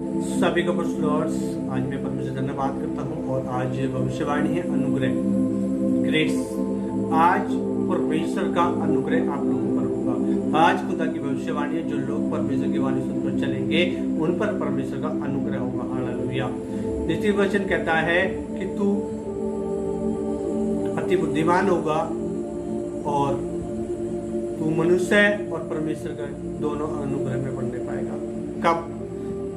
सभी को लॉर्ड्स, आज मैं परमेश्वर से धन्यवाद करता हूँ और आज भविष्यवाणी है अनुग्रह, ग्रेस। आज परमेश्वर का अनुग्रह आप लोगों पर होगा। आज खुदा की भविष्यवाणी है, जो लोग परमेश्वर की वाणी सुनकर चलेंगे उन पर परमेश्वर का अनुग्रह होगा। हालेलुया। नित्य वचन कहता है कि तू अति बुद्धिमान होगा और तू मनुष्य और परमेश्वर का दोनों अनुग्रह में बढ़ने पाएगा। कब?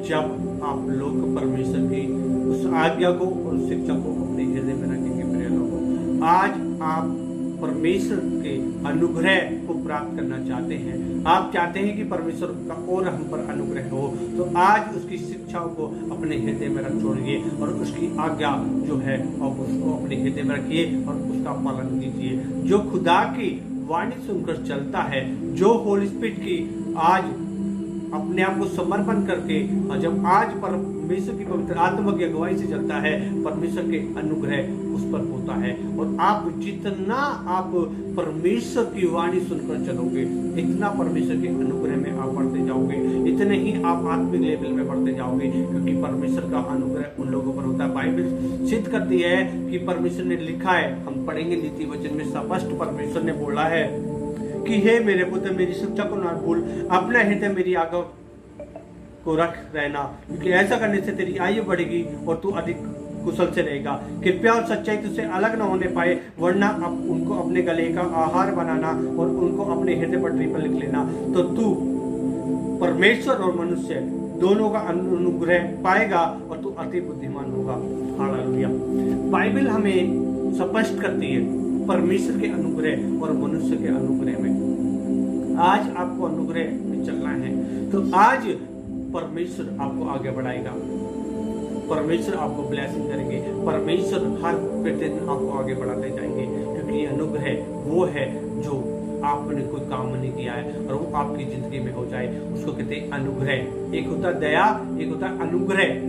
जब आप लोग परमेश्वर की उस आज्ञा को और शिक्षा को अपने हृदय में रखेंगे। प्रिय लोगों, आज आप परमेश्वर के अनुग्रह को प्राप्त करना चाहते हैं, आप चाहते हैं कि परमेश्वर का और हम पर अनुग्रह हो, तो आज उसकी शिक्षाओं को अपने हृदय में रख छोड़िए और उसकी आज्ञा जो है आप उसको अपने हृदय में रखिए और उसका पालन कीजिए। जो खुदा की वाणी सुनकर चलता है, जो होली स्पिरिट की आज अपने आप को समर्पण करके, और जब आज परमेश्वर की पवित्र आत्मा की अगुवाई से चलता है, परमेश्वर के अनुग्रह उस पर होता है। और आप जितना आप परमेश्वर की वाणी सुनकर चलोगे, इतना परमेश्वर के अनुग्रह में आप बढ़ते जाओगे, इतने ही आप आत्मिक लेवल में बढ़ते जाओगे, क्योंकि परमेश्वर का अनुग्रह उन लोगों पर होता है। बाइबल सिद्ध करती है कि परमेश्वर ने लिखा है, हम पढ़ेंगे नीति वचन में स्पष्ट परमेश्वर ने बोला है कि हे मेरे पुत्र, मेरी शिक्षा को ना भूल, अपने हृदय मेरी आज्ञा को रख रहना, क्योंकि ऐसा करने से तेरी आयु बढ़ेगी और तू अधिक कुशल से रहेगा। कृपया और सच्चाई तुझसे अलग न होने पाए, वरना अब उनको अपने गले का आहार बनाना और उनको अपने हृदय पटरी पर लिख लेना, तो तू परमेश्वर और मनुष्य दोनों का अनुग्रह पाएगा और तू अति बुद्धिमान होगा। हालेलुया। बाइबल हमें स्पष्ट करती है परमेश्वर के अनुग्रह और मनुष्य के अनुग्रह में। आज आपको अनुग्रह में चलना है, तो आज परमेश्वर आपको आगे बढ़ाएगा, परमेश्वर आपको ब्लेसिंग करेंगे, परमेश्वर हर प्रतिदिन आपको आगे बढ़ाते जाएंगे, क्योंकि ये अनुग्रह वो है जो आपने कोई काम नहीं किया है और वो आपकी जिंदगी में हो जाए, उसको कहते हैं अनुग्रह। एक होता दया, एक होता अनुग्रह।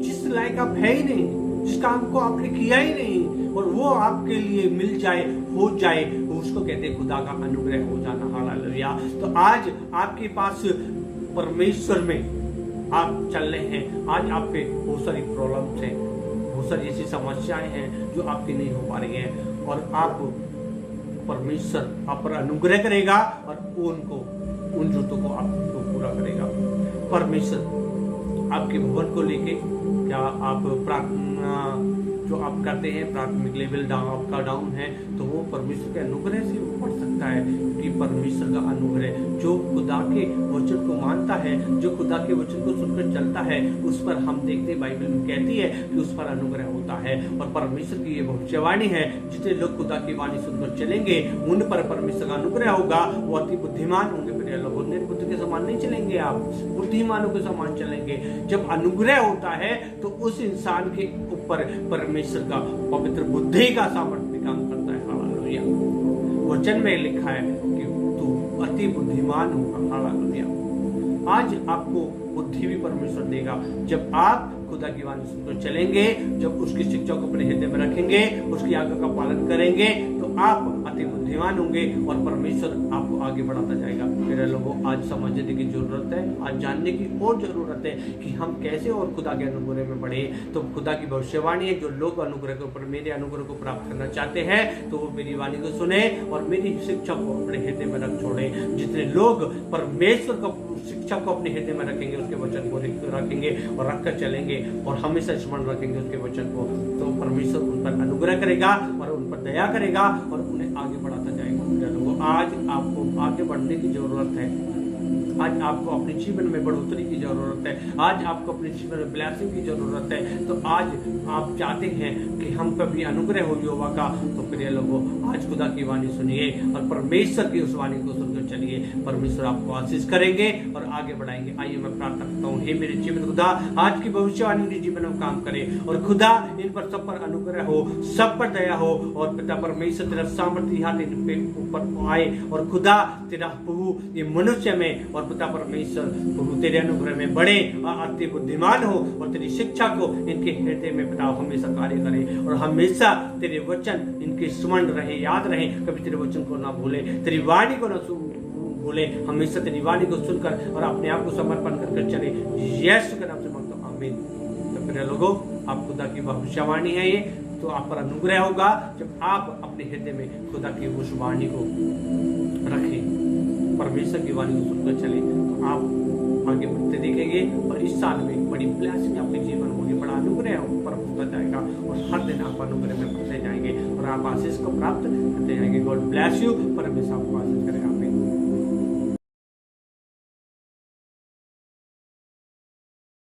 जिस लायक आप है ही नहीं, जिस काम को आपने किया ही नहीं और वो आपके लिए मिल जाए, हो जाए, उसको कहते हैं खुदा का अनुग्रह हो जाना। हालेलुया। तो आज आपके पास परमेश्वर में आप चल रहे हैं, आज आप पे बहुत सारी प्रॉब्लम्स हैं, बहुत सारी ऐसी समस्याएं हैं जो आपकी नहीं हो पा रही हैं, और आप परमेश्वर आप पर अनुग्रह करेगा और उन जरूरतों को आपको पूरा करेगा। परमेश्वर आपके भवन को लेके, क्या आप प्रार्थना जो आप करते हैं प्राथमिक लेवल आपका डाउन है, तो वो परमेश्वर के अनुग्रह से बढ़ सकता है, क्योंकि परमेश्वर का अनुग्रह जो खुदा के वचन को मानता है, जो खुदा के वचन को सुनकर चलता है, उस पर हम देखते हैं बाइबल में कहती है कि उस पर अनुग्रह होता है। और परमेश्वर की ये भविष्यवाणी है, जितने लोग खुदा की वाणी सुनकर चलेंगे उन पर परमेश्वर का अनुग्रह होगा, वो अति बुद्धिमान होंगे। प्रिय लोगों, निर्बुद्धि के समान नहीं चलेंगे, आप बुद्धिमानों के समान चलेंगे। जब अनुग्रह होता है तो उस इंसान के ऊपर परमेश्वर का पवित्र बुद्धि का सामर्थ्य काम करता है। हालेलुया। वचन में लिखा है कि तू अति बुद्धिमान होगा। हालेलुया। आज आपको बुद्धि भी परमेश्वर देगा, जब आप खुदा की वाणी सुनकर चलेंगे, जब उसकी शिक्षा को अपने हृदय में रखेंगे, उसकी आज्ञा का पालन करेंगे, तो आप अति बुद्धिमान होंगे और परमेश्वर आपको आगे बढ़ाता जाएगा। मेरे लोगों, आज समझने की जरूरत है, आज जानने की और जरूरत है कि हम कैसे और खुदा के अनुग्रह में बढ़े। तो खुदा की भविष्यवाणी है, जो लोग अनुग्रह के ऊपर मेरे अनुग्रह को प्राप्त करना चाहते हैं, तो वो मेरी वाणी को सुने और मेरी शिक्षा को अपने हृदय में रख छोड़े। जितने लोग परमेश्वर को शिक्षा को अपने हृदय में रखेंगे, उसके वचन को रखेंगे और रखकर चलेंगे और हमेशा स्मरण रखेंगे उसके वचन को, तो परमेश्वर उन पर अनुग्रह करेगा और उन पर दया करेगा और उन्हें आगे बढ़ाता जाएगा। लोगों, आज आपको आगे बढ़ने की जरूरत है, आज आपको अपने जीवन में बढ़ोतरी की जरूरत है, आज आपको अपने जीवन में ब्लेसिंग की जरूरत है। तो आज आप चाहते हैं कि हम पर भी अनुग्रह हो यहोवा का, तो प्रिय लोगों, आज खुदा की वाणी सुनिए और परमेश्वर की उस वाणी को सुनकर चलिए। परमेश्वर आपको आशीष करेंगे और आगे बढ़ाएंगे। आइए मैं प्रार्थना करता हूँ, हे मेरे जीवन खुदा, आज की भविष्यवाणी मेरे जीवन में काम करे और खुदा इन पर सब पर अनुग्रह हो, सब पर दया हो, और पिता परमेश्वर तेरा सामर्थ्य हाथ इन पे ऊपर आए, और खुदा तेरा प्रभु ये मनुष्य में, और पिता परमेश्वर प्रभु तेरे अनुग्रह में बढ़े और अति बुद्धिमान हो, और तेरी शिक्षा को इनके हृदय में पिता हमेशा कार्य करे, और हमेशा तेरे वचन इनके स्मरण रहे, याद रहे, कभी तेरे वचन को ना भूले, तेरी वाणी को ना भूले, हमेशा तेरी वाणी को सुनकर और अपने आप को समर्पण कर चले। यीशु के नाम से मांगता हूं। आमीन। तो प्रिय लोगों, आप खुदा की भविष्यवाणी है ये, तो आप पर अनुग्रह होगा जब आप अपने हृदय में खुदा की उस वाणी को रखें, परमेश्वर की वाणी को सुनकर चले, तो आप आगे बढ़ते देखेंगे और इस साल में बड़ी ब्लेसिंग आपके जीवन होगी, बड़ा अनुग्रह पर होता जाएगा और हर दिन आप अनुग्रह में बढ़ते जाएंगे और आप आशीष को प्राप्त करते जाएंगे। God bless you. परमेश्वर आपको आशीष करेगा।